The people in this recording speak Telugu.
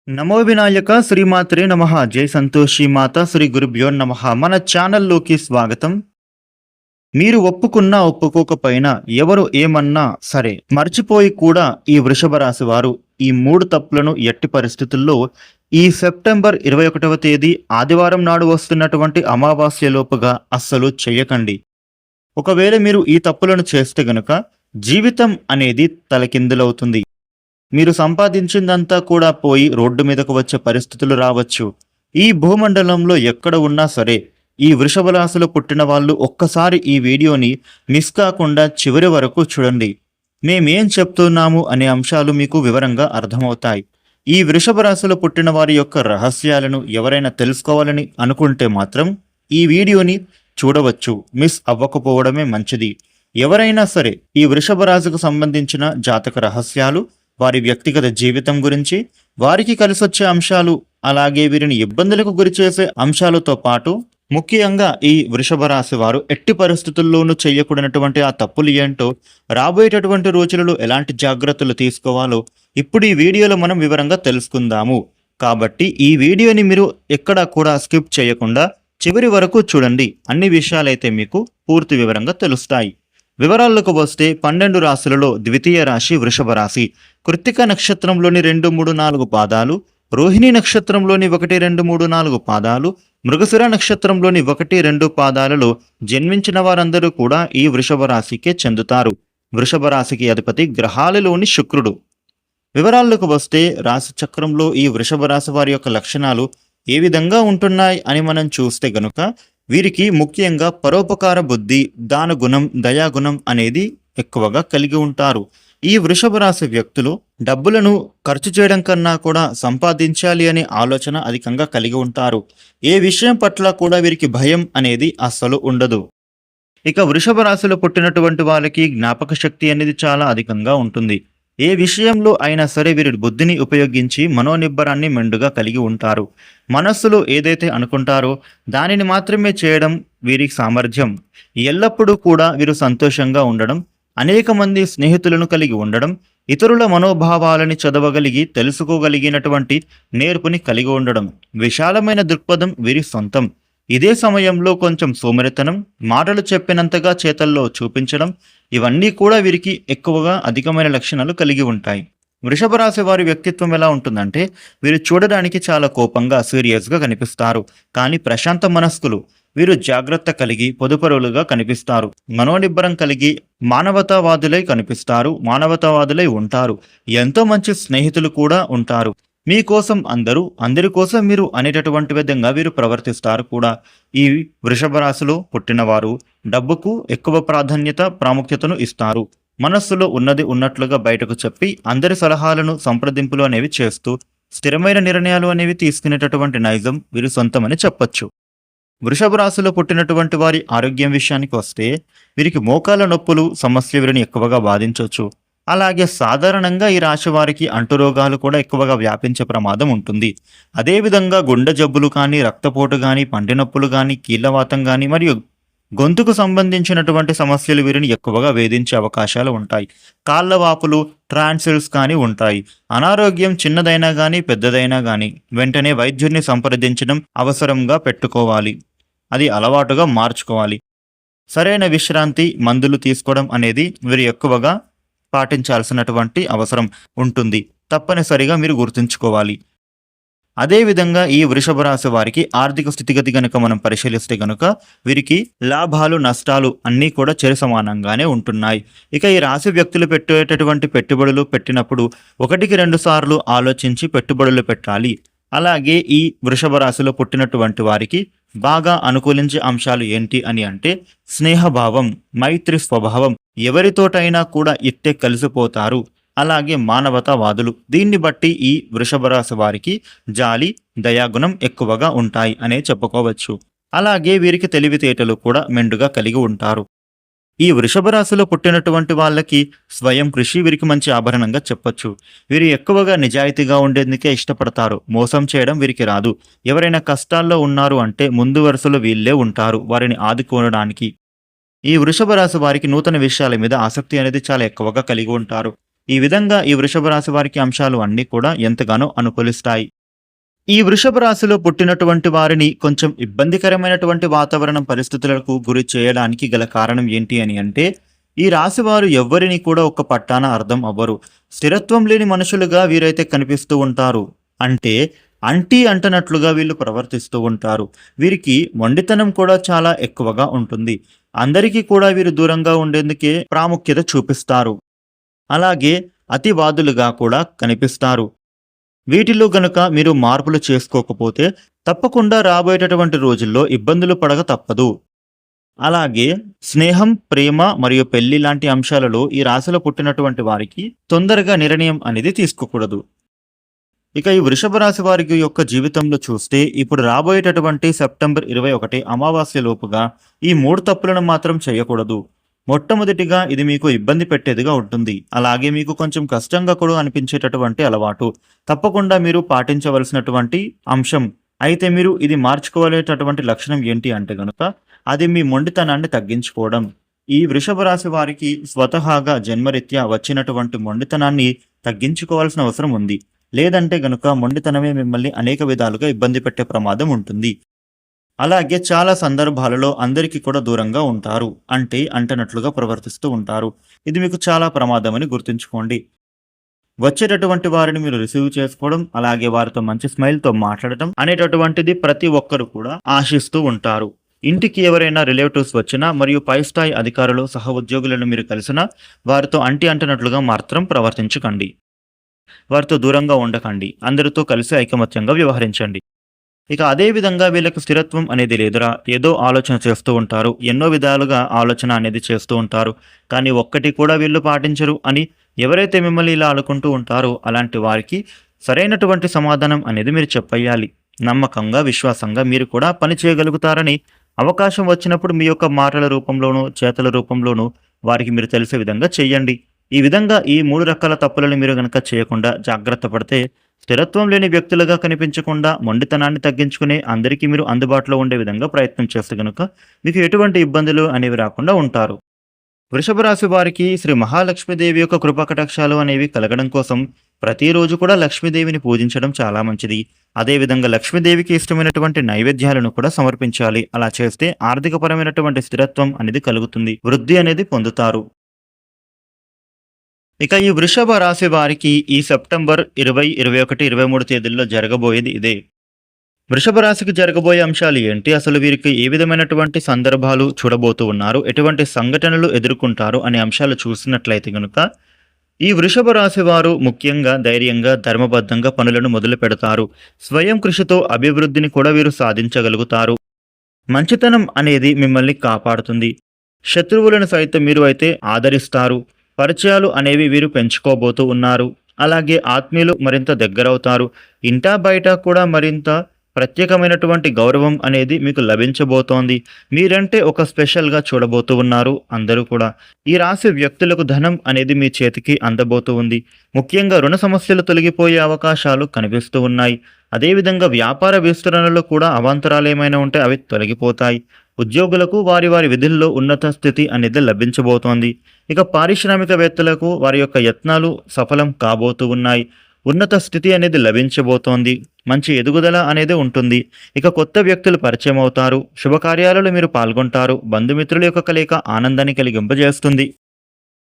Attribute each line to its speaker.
Speaker 1: నమో వినాయక శ్రీమాత్రే నమః. జై సంతోషి మాత శ్రీ గురుభ్యో నమః. మన ఛానల్లోకి స్వాగతం. మీరు ఒప్పుకున్నా ఒప్పుకోకపోయినా ఎవరు ఏమన్నా సరే మర్చిపోయి కూడా ఈ వృషభ రాశి వారు ఈ 3 తప్పులను ఎట్టి పరిస్థితుల్లో ఈ సెప్టెంబర్ 21వ తేదీ ఆదివారం నాడు వస్తున్నటువంటి అమావాస్య లోపుగా అస్సలు చేయకండి. ఒకవేళ మీరు ఈ తప్పులను చేస్తే గనుక జీవితం అనేది తలకిందులవుతుంది. మీరు సంపాదించిందంతా కూడా పోయి రోడ్డు మీదకు వచ్చే పరిస్థితులు రావచ్చు. ఈ భూమండలంలో ఎక్కడ ఉన్నా సరే ఈ వృషభ రాశిలో పుట్టిన వాళ్ళు ఒక్కసారి ఈ వీడియోని మిస్ కాకుండా చివరి వరకు చూడండి. మేమేం చెప్తున్నాము అనే అంశాలు మీకు వివరంగా అర్థమవుతాయి. ఈ వృషభ రాశిలో పుట్టిన వారి యొక్క రహస్యాలను ఎవరైనా తెలుసుకోవాలని అనుకుంటే మాత్రం ఈ వీడియోని చూడవచ్చు. మిస్ అవ్వకపోవడమే మంచిది. ఎవరైనా సరే ఈ వృషభ రాశికి సంబంధించిన జాతక రహస్యాలు, వారి వ్యక్తిగత జీవితం గురించి, వారికి కలిసొచ్చే అంశాలు, అలాగే వీరిని ఇబ్బందులకు గురిచేసే అంశాలతో పాటు ముఖ్యంగా ఈ వృషభ రాశి వారు ఎట్టి పరిస్థితుల్లోనూ చేయకూడనటువంటి ఆ తప్పులు ఏంటో, రాబోయేటటువంటి రోజులలో ఎలాంటి జాగ్రత్తలు తీసుకోవాలో ఇప్పుడు ఈ వీడియోలో మనం వివరంగా తెలుసుకుందాము. కాబట్టి ఈ వీడియోని మీరు ఎక్కడా కూడా స్కిప్ చేయకుండా చివరి వరకు చూడండి. అన్ని విషయాలైతే మీకు పూర్తి వివరంగా తెలుస్తాయి. వివరాల్లోకి వస్తే 12 రాశులలో ద్వితీయ రాశి వృషభ రాశి. కృత్తిక నక్షత్రంలోని 2, 3, 4 పాదాలు, రోహిణి నక్షత్రంలోని 1, 2, 3, 4 పాదాలు, మృగశిర నక్షత్రంలోని 1, 2 పాదాలలో జన్మించిన వారందరూ కూడా ఈ వృషభ రాశికే చెందుతారు. వృషభ రాశికి అధిపతి గ్రహాలలోని శుక్రుడు. వివరాల్లోకి వస్తే రాశి చక్రంలో ఈ వృషభ రాశి వారి యొక్క లక్షణాలు ఏ విధంగా ఉంటున్నాయి అని మనం చూస్తే గనుక వీరికి ముఖ్యంగా పరోపకార బుద్ధి, దాన గుణం, దయాగుణం అనేది ఎక్కువగా కలిగి ఉంటారు. ఈ వృషభ రాశి వ్యక్తులు డబ్బులను ఖర్చు చేయడం కన్నా కూడా సంపాదించాలి అనే ఆలోచన అధికంగా కలిగి ఉంటారు. ఏ విషయం పట్ల కూడా వీరికి భయం అనేది అస్సలు ఉండదు. ఇక వృషభ రాశిలో పుట్టినటువంటి వాళ్ళకి జ్ఞాపక శక్తి అనేది చాలా అధికంగా ఉంటుంది. ఏ విషయంలో అయినా సరే వీరి బుద్ధిని ఉపయోగించి మనోనిబ్బరాన్ని మెండుగా కలిగి ఉంటారు. మనస్సులో ఏదైతే అనుకుంటారో దానిని మాత్రమే చేయడం వీరి సామర్థ్యం. ఎల్లప్పుడూ కూడా వీరు సంతోషంగా ఉండడం, అనేక మంది స్నేహితులను కలిగి ఉండడం, ఇతరుల మనోభావాలని చదవగలిగి తెలుసుకోగలిగినటువంటి నేర్పుని కలిగి ఉండడం, విశాలమైన దృక్పథం వీరి సొంతం. ఇదే సమయంలో కొంచెం సోమరితనం, మాటలు చెప్పినంతగా చేతల్లో చూపించడం, ఇవన్నీ కూడా వీరికి ఎక్కువగా అధికమైన లక్షణాలు కలిగి ఉంటాయి. వృషభ రాశి వారి వ్యక్తిత్వం ఎలా ఉంటుందంటే వీరు చూడడానికి చాలా కోపంగా, సీరియస్గా కనిపిస్తారు. కానీ ప్రశాంత మనస్కులు. వీరు జాగ్రత్త కలిగి పొదుపరులుగా కనిపిస్తారు. మనోనిబ్బరం కలిగి మానవతావాదులై కనిపిస్తారు. మానవతావాదులై ఉంటారు. ఎంతో మంచి స్నేహితులు కూడా ఉంటారు. మీకోసం అందరూ, అందరి కోసం మీరు అనేటటువంటి విధంగా వీరు ప్రవర్తిస్తారు కూడా. ఈ వృషభ రాశిలో పుట్టినవారు డబ్బుకు ఎక్కువ ప్రాముఖ్యతను ఇస్తారు. మనస్సులో ఉన్నది ఉన్నట్లుగా బయటకు చెప్పి అందరి సలహాలను, సంప్రదింపులు అనేవి చేస్తూ స్థిరమైన నిర్ణయాలు అనేవి తీసుకునేటటువంటి నైజం వీరు సొంతమని చెప్పొచ్చు. వృషభ రాశిలో పుట్టినటువంటి వారి ఆరోగ్యం విషయానికి వస్తే వీరికి మోకాల నొప్పులు సమస్య వీరిని ఎక్కువగా బాధించవచ్చు. అలాగే సాధారణంగా ఈ రాశి వారికి అంటురోగాలు కూడా ఎక్కువగా వ్యాపించే ప్రమాదం ఉంటుంది. అదేవిధంగా గుండె జబ్బులు కానీ, రక్తపోటు కానీ, పంటి నొప్పులు కానీ, కీళ్లవాతం కానీ మరియు గొంతుకు సంబంధించినటువంటి సమస్యలు వీరిని ఎక్కువగా వేధించే అవకాశాలు ఉంటాయి. కాళ్ళ వాపులు, ట్రాన్సిల్స్ కానీ ఉంటాయి. అనారోగ్యం చిన్నదైనా కానీ, పెద్దదైనా కానీ వెంటనే వైద్యుడిని సంప్రదించడం అవసరంగా పెట్టుకోవాలి. అది అలవాటుగా మార్చుకోవాలి. సరైన విశ్రాంతి, మందులు తీసుకోవడం అనేది వీరు ఎక్కువగా పాటించాల్సినటువంటి అవసరం ఉంటుంది. తప్పనిసరిగా మీరు గుర్తుంచుకోవాలి. అదేవిధంగా ఈ వృషభ రాశి వారికి ఆర్థిక స్థితిగతి గనుక మనం పరిశీలిస్తే గనుక వీరికి లాభాలు, నష్టాలు అన్నీ కూడా చెరి సమానంగానే ఉంటున్నాయి. ఇక ఈ రాశి వ్యక్తులు పెట్టేటటువంటి పెట్టుబడులు పెట్టినప్పుడు 1-2 సార్లు ఆలోచించి పెట్టుబడులు పెట్టాలి. అలాగే ఈ వృషభ రాశిలో పుట్టినటువంటి వారికి బాగా అనుకూలించే అంశాలు ఏంటి అని అంటే స్నేహభావం, మైత్రి స్వభావం, ఎవరితోటైనా కూడా ఇట్టే కలిసిపోతారు. అలాగే మానవతావాదులు. దీన్ని బట్టి ఈ వృషభ రాశి వారికి జాలి, దయాగుణం ఎక్కువగా ఉంటాయి అనే చెప్పుకోవచ్చు. అలాగే వీరికి తెలివితేటలు కూడా మెండుగా కలిగి ఉంటారు. ఈ వృషభ రాశిలో పుట్టినటువంటి వాళ్ళకి స్వయం కృషి వీరికి మంచి ఆభరణంగా చెప్పొచ్చు. వీరు ఎక్కువగా నిజాయితీగా ఉండేందుకే ఇష్టపడతారు. మోసం చేయడం వీరికి రాదు. ఎవరైనా కష్టాల్లో ఉన్నారు అంటే ముందు వరుసలో వీళ్ళే ఉంటారు వారిని ఆదుకోవడానికి. ఈ వృషభ రాశి వారికి నూతన విషయాల మీద ఆసక్తి అనేది చాలా ఎక్కువగా కలిగి ఉంటారు. ఈ విధంగా ఈ వృషభ రాశి వారికి అంశాలు అన్నీ కూడా ఎంతగానో అనుకూలిస్తాయి. ఈ వృషభ రాశిలో పుట్టినటువంటి వారిని కొంచెం ఇబ్బందికరమైనటువంటి వాతావరణం పరిస్థితులకు గురి చేయడానికి గల కారణం ఏంటి అని అంటే, ఈ రాశి వారు ఎవ్వరిని కూడా ఒక్క పట్టాన అర్థం అవ్వరు. స్థిరత్వం లేని మనుషులుగా వీరైతే కనిపిస్తూ ఉంటారు. అంటే అంటీ అంటనట్లుగా వీళ్ళు ప్రవర్తిస్తూ ఉంటారు. వీరికి మొండితనం కూడా చాలా ఎక్కువగా ఉంటుంది. అందరికీ కూడా వీరు దూరంగా ఉండేందుకే ప్రాముఖ్యత చూపిస్తారు. అలాగే అతివాదులుగా కూడా కనిపిస్తారు. వీటిలో గనుక మీరు మార్పులు చేసుకోకపోతే తప్పకుండా రాబోయేటటువంటి రోజుల్లో ఇబ్బందులు పడక తప్పదు. అలాగే స్నేహం, ప్రేమ మరియు పెళ్లి లాంటి అంశాలలో ఈ రాశిలో పుట్టినటువంటి వారికి తొందరగా నిర్ణయం అనేది తీసుకోకూడదు. ఇక ఈ వృషభ రాశి వారికి యొక్క జీవితంలో చూస్తే ఇప్పుడు రాబోయేటటువంటి సెప్టెంబర్ 21 అమావాస్య లోపుగా ఈ 3 తప్పులను మాత్రం చేయకూడదు. మొట్టమొదటిగా ఇది మీకు ఇబ్బంది పెట్టేదిగా ఉంటుంది. అలాగే మీకు కొంచెం కష్టంగా కూడా అనిపించేటటువంటి అలవాటు. తప్పకుండా మీరు పాటించవలసినటువంటి అంశం. అయితే మీరు ఇది మార్చుకోలేటటువంటి లక్షణం ఏంటి అంటే గనుక అది మీ మొండితనాన్ని తగ్గించుకోవడం. ఈ వృషభ రాశి వారికి స్వతహాగా జన్మరీత్యా వచ్చినటువంటి మొండితనాన్ని తగ్గించుకోవాల్సిన అవసరం ఉంది. లేదంటే గనుక మొండితనమే మిమ్మల్ని అనేక విధాలుగా ఇబ్బంది పెట్టే ప్రమాదం ఉంటుంది. అలాగే చాలా సందర్భాలలో అందరికీ కూడా దూరంగా ఉంటారు. అంటే అంటనట్లుగా ప్రవర్తిస్తూ ఉంటారు. ఇది మీకు చాలా ప్రమాదమని గుర్తుంచుకోండి. వచ్చేటటువంటి వారిని మీరు రిసీవ్ చేసుకోవడం, అలాగే వారితో మంచి స్మైల్‌తో మాట్లాడటం అనేటటువంటిది ప్రతి ఒక్కరు కూడా ఆశిస్తూ ఉంటారు. ఇంటికి ఎవరైనా రిలేటివ్స్ వచ్చినా మరియు పై స్థాయి అధికారులు, సహ ఉద్యోగులను మీరు కలిసినా వారితో అంటనట్లుగా మాత్రం ప్రవర్తించకండి. వారితో దూరంగా ఉండకండి. అందరితో కలిసి ఐకమత్యంగా వ్యవహరించండి. ఇక అదే విధంగా వీళ్ళకి స్థిరత్వం అనేది లేదురా, ఏదో ఆలోచన చేస్తూ ఉంటారు. ఎన్నో విధాలుగా ఆలోచన అనేది చేస్తూ ఉంటారు. కానీ ఒక్కటి కూడా వీళ్ళు పాటించరు అని ఎవరైతే మిమ్మల్ని ఇలా అనుకుంటూ ఉంటారో అలాంటి వారికి సరైనటువంటి సమాధానం అనేది మీరు చెప్పేయాలి. నమ్మకంగా, విశ్వాసంగా మీరు కూడా పని చేయగలుగుతారని అవకాశం వచ్చినప్పుడు మీ యొక్క మాటల రూపంలోనూ, చేతల రూపంలోనూ వారికి మీరు తెలిసే విధంగా చేయండి. ఈ విధంగా ఈ 3 రకాల తప్పులను మీరు గనక చేయకుండా జాగ్రత్త పడితే స్థిరత్వం లేని వ్యక్తులుగా కనిపించకుండా మొండితనాన్ని తగ్గించుకుని అందరికీ మీరు అందుబాటులో ఉండే విధంగా ప్రయత్నం చేస్తే గనుక మీకు ఎటువంటి ఇబ్బందులు అనేవి రాకుండా ఉంటారు. వృషభ రాశి వారికి శ్రీ మహాలక్ష్మీదేవి యొక్క కృపా కటాక్షాలు అనేవి కలగడం కోసం ప్రతిరోజు కూడా లక్ష్మీదేవిని పూజించడం చాలా మంచిది. అదేవిధంగా లక్ష్మీదేవికి ఇష్టమైనటువంటి నైవేద్యాలను కూడా సమర్పించాలి. అలా చేస్తే ఆర్థికపరమైనటువంటి స్థిరత్వం అనేది కలుగుతుంది. వృద్ధి అనేది పొందుతారు. ఇక ఈ వృషభ రాశి వారికి ఈ సెప్టెంబర్ 20, 21, 23 తేదీల్లో జరగబోయేది ఇదే. వృషభ రాశికి జరగబోయే అంశాలు ఏంటి? అసలు వీరికి ఏ విధమైనటువంటి సందర్భాలు చూడబోతూ ఉన్నారు? ఎటువంటి సంఘటనలు ఎదుర్కొంటారు అనే అంశాలు చూసినట్లయితే గనుక ఈ వృషభ రాశి వారు ముఖ్యంగా ధైర్యంగా, ధర్మబద్ధంగా పనులను మొదలు పెడతారు. స్వయం కృషితో అభివృద్ధిని కూడా వీరు సాధించగలుగుతారు. మంచితనం అనేది మిమ్మల్ని కాపాడుతుంది. శత్రువులను సైతం మీరు అయితే ఆదరిస్తారు. పరిచయాలు అనేవి వీరు పెంచుకోబోతూ ఉన్నారు. అలాగే ఆత్మీయులు మరింత దగ్గరవుతారు. ఇంటా బయట కూడా మరింత ప్రత్యేకమైనటువంటి గౌరవం అనేది మీకు లభించబోతోంది. మీరంటే ఒక స్పెషల్గా చూడబోతూ ఉన్నారు అందరూ కూడా. ఈ రాశి వ్యక్తులకు ధనం అనేది మీ చేతికి అందబోతూ ఉంది. ముఖ్యంగా రుణ సమస్యలు తొలగిపోయే అవకాశాలు కనిపిస్తూ ఉన్నాయి. అదేవిధంగా వ్యాపార విస్తరణలో కూడా అవాంతరాలు ఏమైనా ఉంటే అవి తొలగిపోతాయి. ఉద్యోగులకు వారి వారి విధుల్లో ఉన్నత స్థితి అనేది లభించబోతోంది. ఇక పారిశ్రామికవేత్తలకు వారి యొక్క యత్నాలు సఫలం కాబోతూ ఉన్నాయి. ఉన్నత స్థితి అనేది లభించబోతోంది. మంచి ఎదుగుదల అనేది ఉంటుంది. ఇక కొత్త వ్యక్తులు పరిచయం అవుతారు. శుభకార్యాలలో మీరు పాల్గొంటారు. బంధుమిత్రుల యొక్క కలయిక ఆనందాన్ని కలిగింపజేస్తుంది.